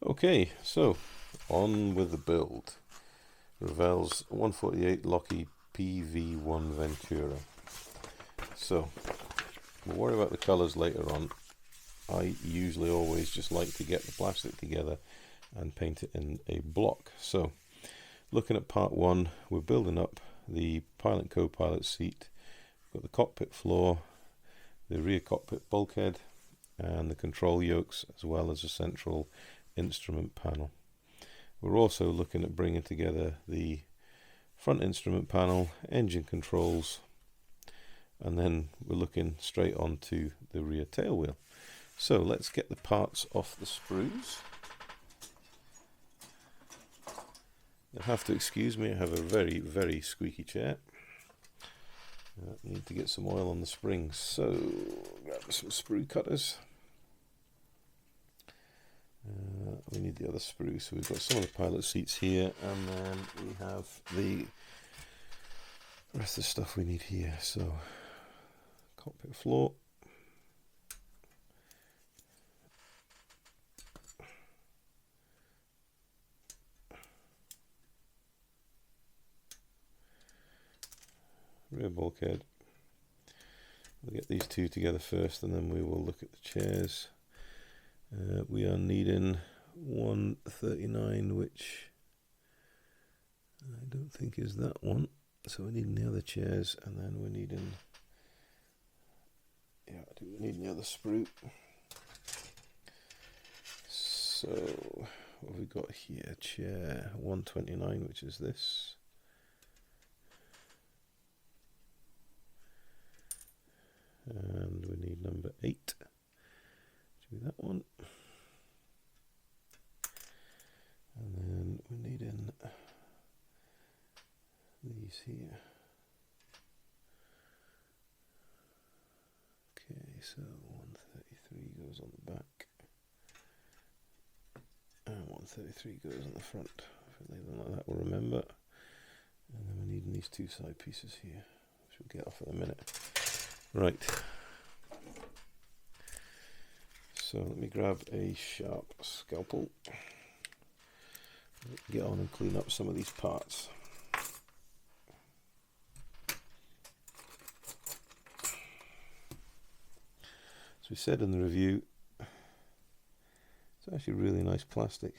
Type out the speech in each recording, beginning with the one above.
Okay, so on with the build. Revell's 148 Lockheed PV1 Ventura. So we'll worry about the colours later on. I usually always just like to get the plastic together and paint it in a block. So looking at part one, we're building up the pilot and co-pilot seat. We've got the cockpit floor, the rear cockpit bulkhead, and the control yokes, as well as a central instrument panel. We're also looking at bringing together the front instrument panel, engine controls, and then we're looking straight onto the rear tail wheel. So let's get the parts off the sprues. You'll have to excuse me, I have a very squeaky chair. Need to get some oil on the springs, so grab some sprue cutters. We need the other sprue, so we've got some of the pilot seats here, and then we have the rest of the stuff we need here. So cockpit floor, rear bulkhead. We'll get these two together first, and then we will look at the chairs. We are needing 139, which I don't think is that one. So we're needing the other chairs, and then we're needing, yeah, I do need the other sprue. So what have we got here? Chair 129, which is this. And we need number 8. Should be that one. And then we're needing these here. Okay, so 133 goes on the back, and 133 goes on the front. If I leave them like that, we'll remember. And then we're needing these two side pieces here, which we'll get off in a minute. Right. So let me grab a sharp scalpel. Get on and clean up some of these parts. As we said in the review, it's actually really nice plastic.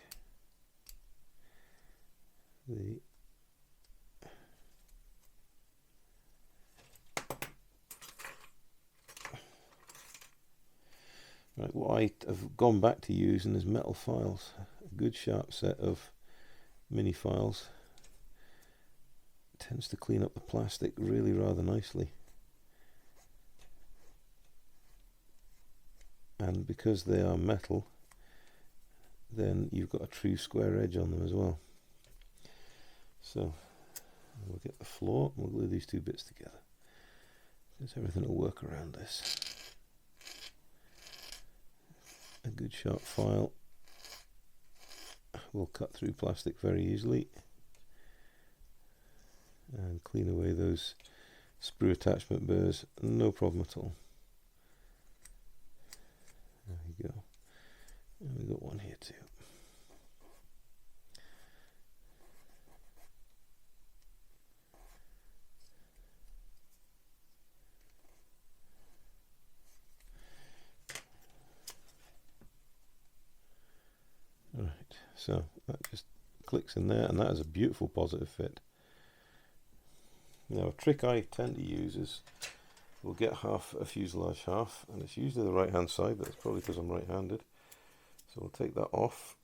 Right, what I have gone back to using is metal files. A good sharp set of mini files tends to clean up the plastic really rather nicely. And because they are metal, then you've got a true square edge on them as well. So we'll get the floor and we'll glue these two bits together, because everything will work around this. A good sharp file will cut through plastic very easily and clean away those sprue attachment burrs, no problem at all. There we go. And we've got one here too. Right, so that just clicks in there, and that is a beautiful positive fit. Now, a trick I tend to use is we'll get half a fuselage half, and it's usually the right hand side, but it's probably because I'm right handed. So we'll take that off.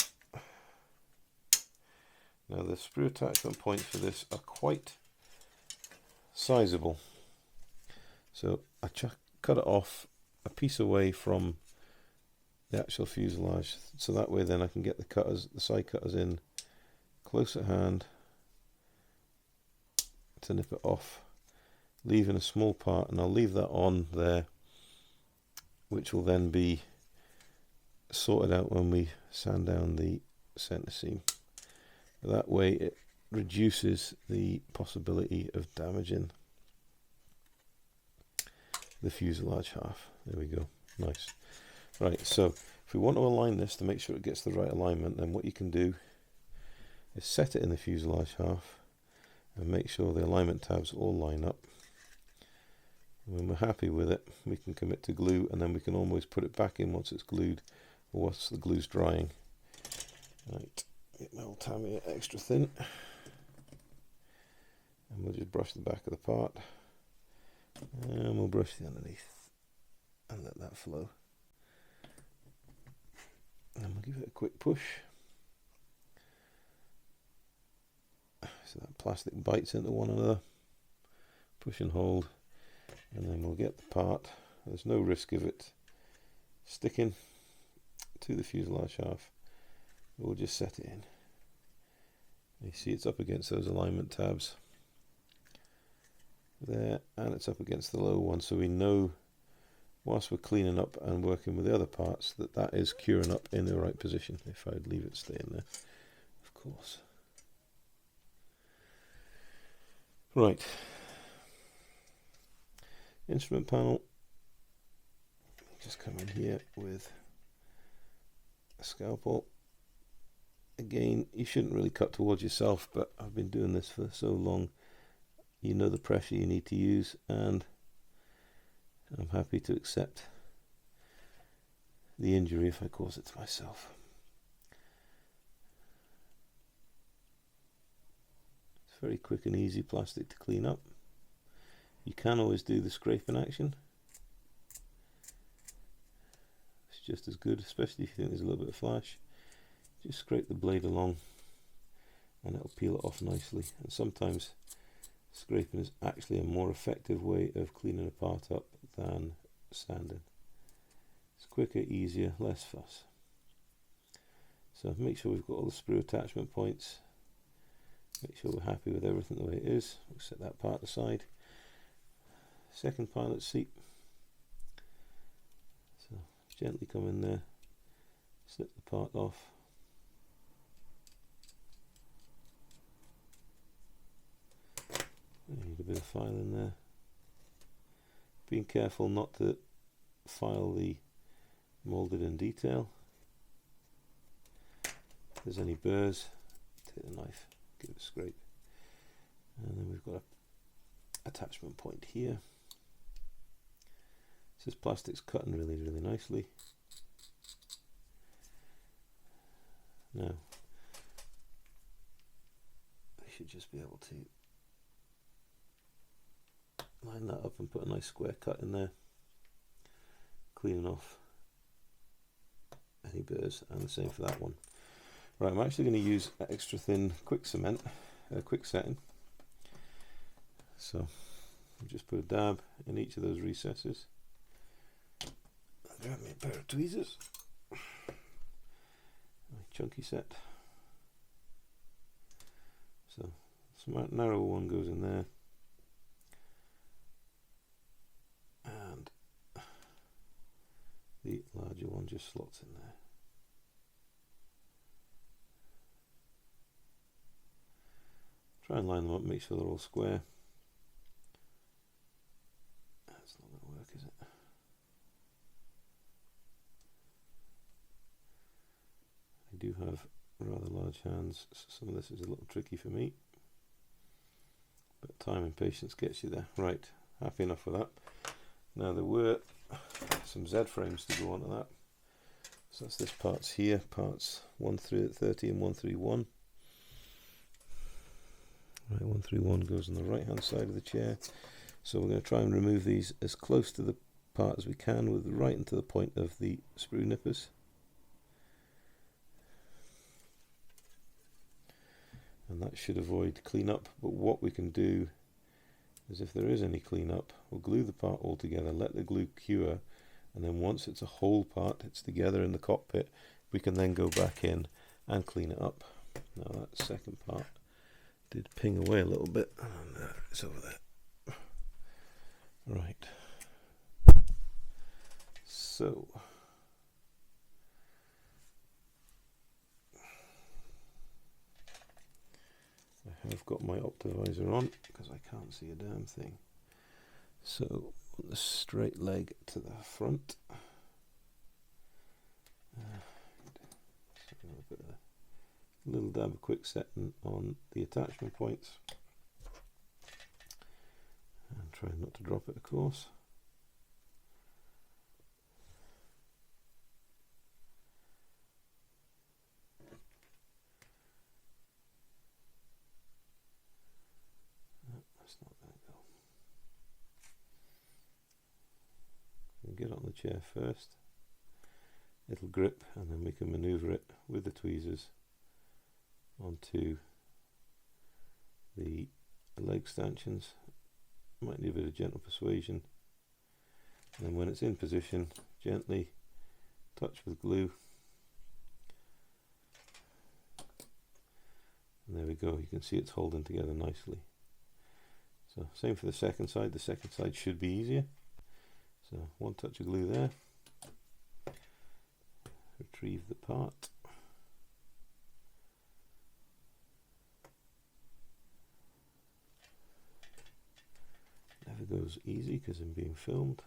Now the sprue attachment points for this are quite sizable, so I cut it off a piece away from the actual fuselage, so that way then I can get the side cutters in close at hand to nip it off, leaving a small part, and I'll leave that on there, which will then be sorted out when we sand down the center seam. That way it reduces the possibility of damaging the fuselage half. There we go, nice. Right, so If we want to align this to make sure it gets the right alignment, then what you can do is set it in the fuselage half and make sure the alignment tabs all line up. And when we're happy with it, we can commit to glue, and then we can always put it back in once it's glued or once the glue's drying. Right, get my old Tamiya extra thin, and we'll just brush the back of the part, and we'll brush the underneath and let that flow. And we'll give it a quick push so that plastic bites into one another. Push and hold, and then we'll get the part. There's no risk of it sticking to the fuselage half. We'll just set it in. You see it's up against those alignment tabs there, and it's up against the low one, so we know whilst we're cleaning up and working with the other parts that that is curing up in the right position. If I'd leave it stay in there, of course. Right, instrument panel. Just come in here with a scalpel. Again, you shouldn't really cut towards yourself, but I've been doing this for so long, you know the pressure you need to use, and I'm happy to accept the injury if I cause it to myself. It's very quick and easy plastic to clean up. You can always do the scraping action. It's just as good, especially if you think there's a little bit of flash. Just scrape the blade along and it'll peel it off nicely. And sometimes scraping is actually a more effective way of cleaning a part up than sanding. It's quicker, easier, less fuss. So make sure we've got all the sprue attachment points. Make sure we're happy with everything the way it is. We'll set that part aside. Second pilot seat. So gently come in there, slip the part off. You need a bit of file in there. Being careful not to file the moulded in detail. If there's any burrs, take the knife, give it a scrape. And then we've got an attachment point here. This plastic's cutting really, really nicely. Now, I should just be able to line that up and put a nice square cut in there, cleaning off any burrs, and the same for that one. Right, I'm actually going to use extra thin quick cement, quick setting. So I'll just put a dab in each of those recesses. Grab me a pair of tweezers, my chunky set. So smart narrow one goes in there, and the larger one just slots in there. Try and line them up, make sure they're all square. That's not going to work, is it? I do have rather large hands, so some of this is a little tricky for me. But time and patience gets you there. Right, happy enough with that. Now there were some Z frames to go onto that. So that's this parts here, parts 130 and 131. Right, 131 goes on the right hand side of the chair. So we're going to try and remove these as close to the part as we can, with right into the point of the sprue nippers. And that should avoid cleanup, but what we can do is, if there is any cleanup, we'll glue the part all together, let the glue cure, and then once it's a whole part, it's together in the cockpit, we can then go back in and clean it up. Now that second part did ping away a little bit, and there it's over there. Right, so I have got my optivisor on because I can't see a damn thing. So the straight leg to the front, a little dab of quick setting on the attachment points, and try not to drop it, of course. That's not going to go. We get it on the chair first. It'll grip, and then we can maneuver it with the tweezers onto the leg stanchions. Might need a bit of gentle persuasion, and then when it's in position, gently touch with glue, and there we go. You can see it's holding together nicely. So same for the second side. The second side should be easier. So one touch of glue there, retrieve the part, never goes easy because I'm being filmed.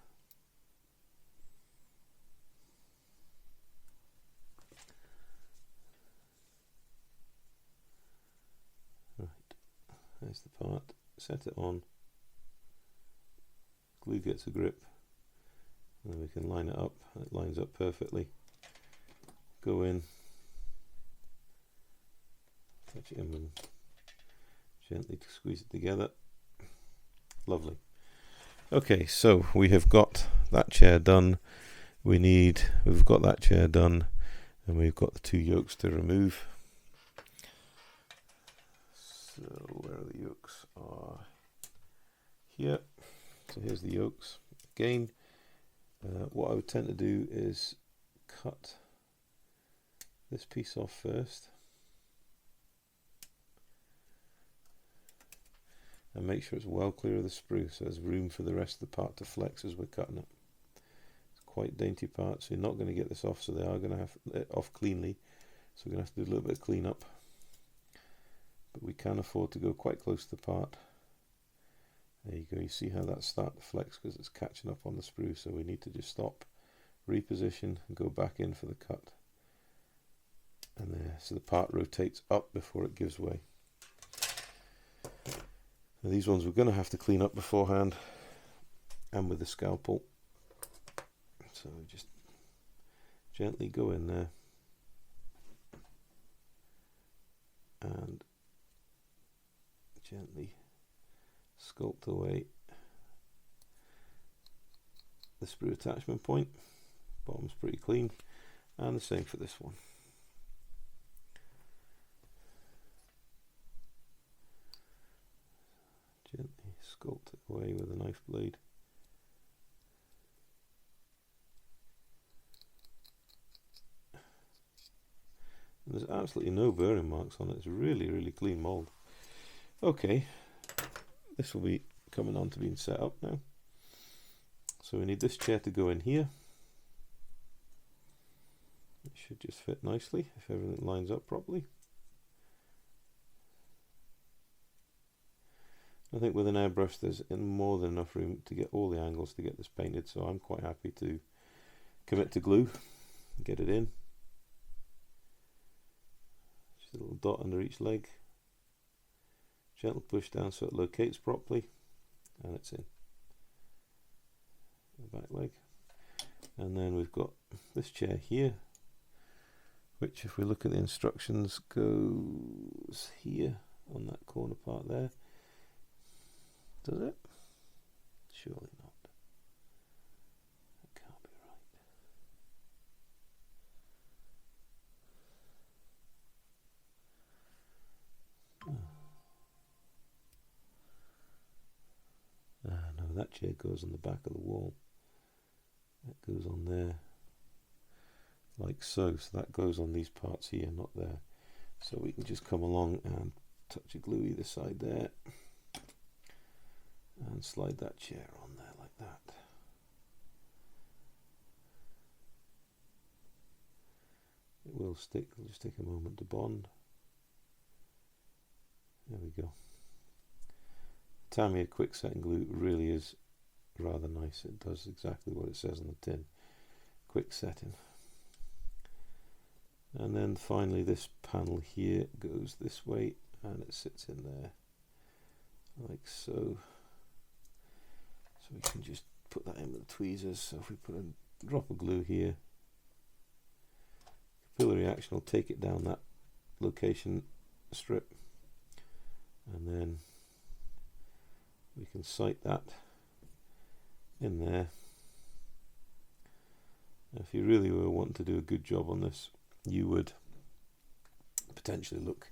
Right, there's the part, set it on, glue gets a grip, and then we can line it up. It lines up perfectly. Go in, touch it in and gently squeeze it together. Lovely. Okay, so we have got that chair done. We've got that chair done, and we've got the two yokes to remove. So where are the yokes? Are here. So here's the yokes. Again, what I would tend to do is cut this piece off first and make sure it's well clear of the sprue, so there's room for the rest of the part to flex as we're cutting it. It's quite dainty part, so you're not going to get this off, so they are going to have it off cleanly, so we're going to have to do a little bit of clean up, but we can afford to go quite close to the part. There you go, you see how that's starting to flex because it's catching up on the sprue, so we need to just stop, reposition and go back in for the cut. And there, so the part rotates up before it gives way. Now these ones we're going to have to clean up beforehand and with the scalpel, so just gently go in there and gently sculpt away the sprue attachment point. Bottom's pretty clean, and the same for this one. Gently sculpt it away with a knife blade. And there's absolutely no burring marks on it. It's really, really clean mould. Okay, this will be coming on to being set up now. So we need this chair to go in here. It should just fit nicely if everything lines up properly. I think with an airbrush there's more than enough room to get all the angles to get this painted, so I'm quite happy to commit to glue and get it in. Just a little dot under each leg. Gentle push down so it locates properly, and it's in. The back leg. And then we've got this chair here, which if we look at the instructions goes here on that corner part there. Does it? Surely not. That can't be right. No, that chair goes on the back of the wall. That goes on there, like so. So that goes on these parts here, not there. So we can just come along and touch a glue either side there. And slide that chair on there like that. It will stick, it'll just take a moment to bond. There we go. Tamiya quick setting glue really is rather nice. It does exactly what it says on the tin. Quick setting. And then finally this panel here goes this way and it sits in there like so. So we can just put that in with the tweezers. So if we put a drop of glue here, capillary action will take it down that location strip, and then we can sight that in there. If you really were wanting to do a good job on this, you would potentially look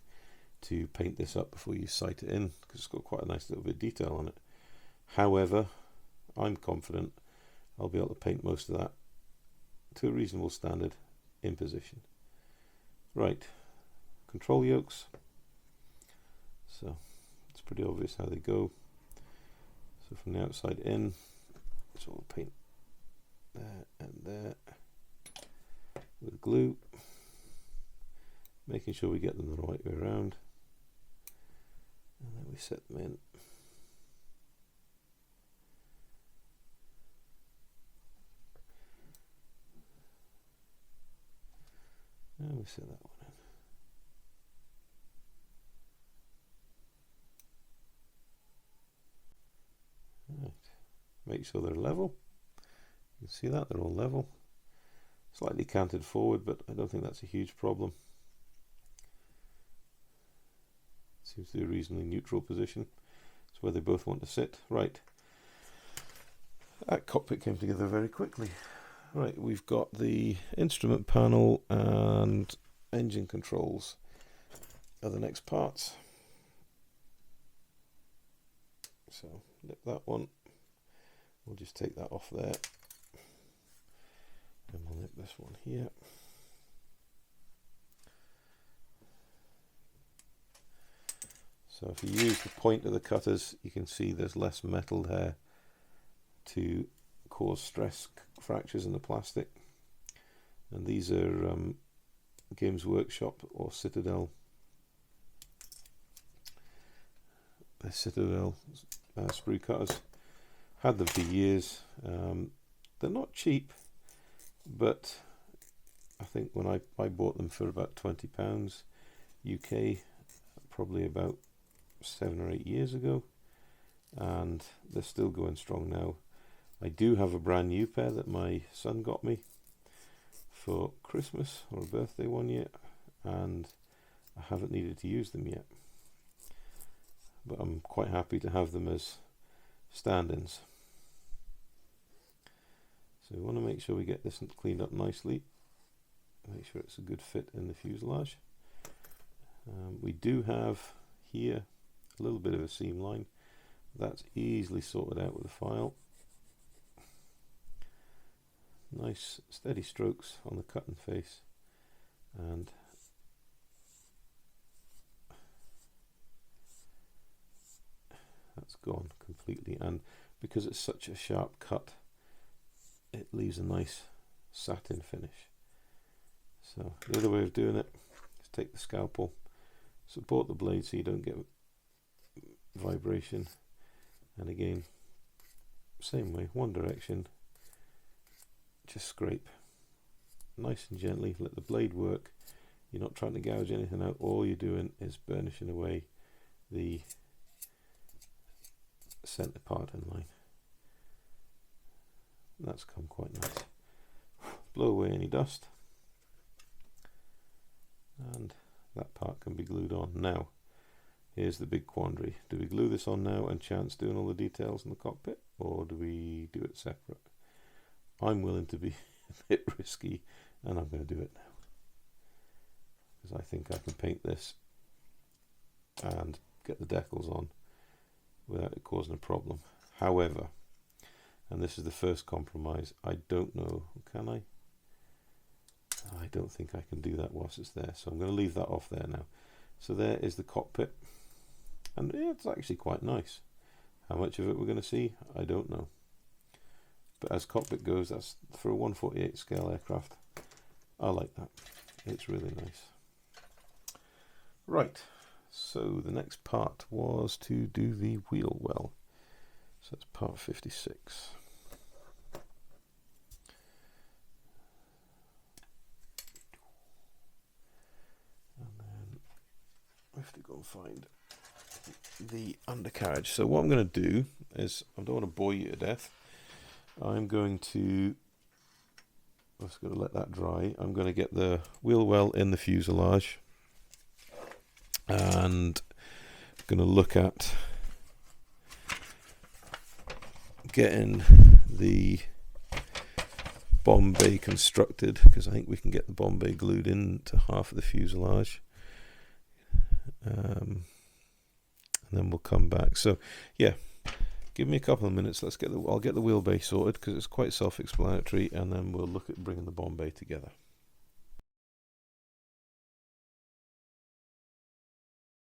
to paint this up before you sight it in, because it's got quite a nice little bit of detail on it. However, I'm confident I'll be able to paint most of that to a reasonable standard in position. Right, control yokes. So it's pretty obvious how they go. So from the outside in, so we'll paint there and there with glue, making sure we get them the right way around, and then we set them in. And we set that one in. Right. Make sure they're level. You can see that they're all level. Slightly canted forward, but I don't think that's a huge problem. Seems to be a reasonably neutral position. It's where they both want to sit. Right. That cockpit came together very quickly. Right, we've got the instrument panel and engine controls are the next parts. So nip that one. We'll just take that off there. And we'll nip this one here. So if you use the point of the cutters, you can see there's less metal there to cause stress fractures in the plastic. And these are Games Workshop or Citadel. They're Citadel sprue cutters. Had them for years. They're not cheap, but I think when I bought them for about £20 UK, probably about 7 or 8 years ago, and they're still going strong now. I do have a brand new pair that my son got me for Christmas or a birthday one year, and I haven't needed to use them yet, but I'm quite happy to have them as stand-ins. So we want to make sure we get this cleaned up nicely, make sure it's a good fit in the fuselage. We do have here a little bit of a seam line. That's easily sorted out with a file. Nice steady strokes on the cut and face, and that's gone completely, and because it's such a sharp cut, it leaves a nice satin finish. So the other way of doing it is take the scalpel, support the blade so you don't get vibration, and again same way, one direction, just scrape nice and gently, let the blade work. You're not trying to gouge anything out, all you're doing is burnishing away the center part and line. That's come quite nice. Blow away any dust, and that part can be glued on. Now here's the big quandary: do we glue this on now and chance doing all the details in the cockpit, or do we do it separate? I'm willing to be a bit risky, and I'm going to do it now, because I think I can paint this and get the decals on without it causing a problem. However, and this is the first compromise, I don't know, can I? I don't think I can do that whilst it's there, so I'm going to leave that off there now. So there is the cockpit, and it's actually quite nice. How much of it we're going to see, I don't know. But as cockpit goes, that's for a 1/48 scale aircraft. I like that. It's really nice. Right, so the next part was to do the wheel well. So that's part 56. have to go and find the undercarriage. So what I'm going to do is, I don't want to bore you to death. I'm going to, I'm just going to let that dry. I'm going to get the wheel well in the fuselage, and I'm going to look at getting the bomb bay constructed, because I think we can get the bomb bay glued into half of the fuselage, and then we'll come back. So yeah, give me a couple of minutes. I'll get the wheel bay sorted, because it's quite self-explanatory, and then we'll look at bringing the bomb bay together.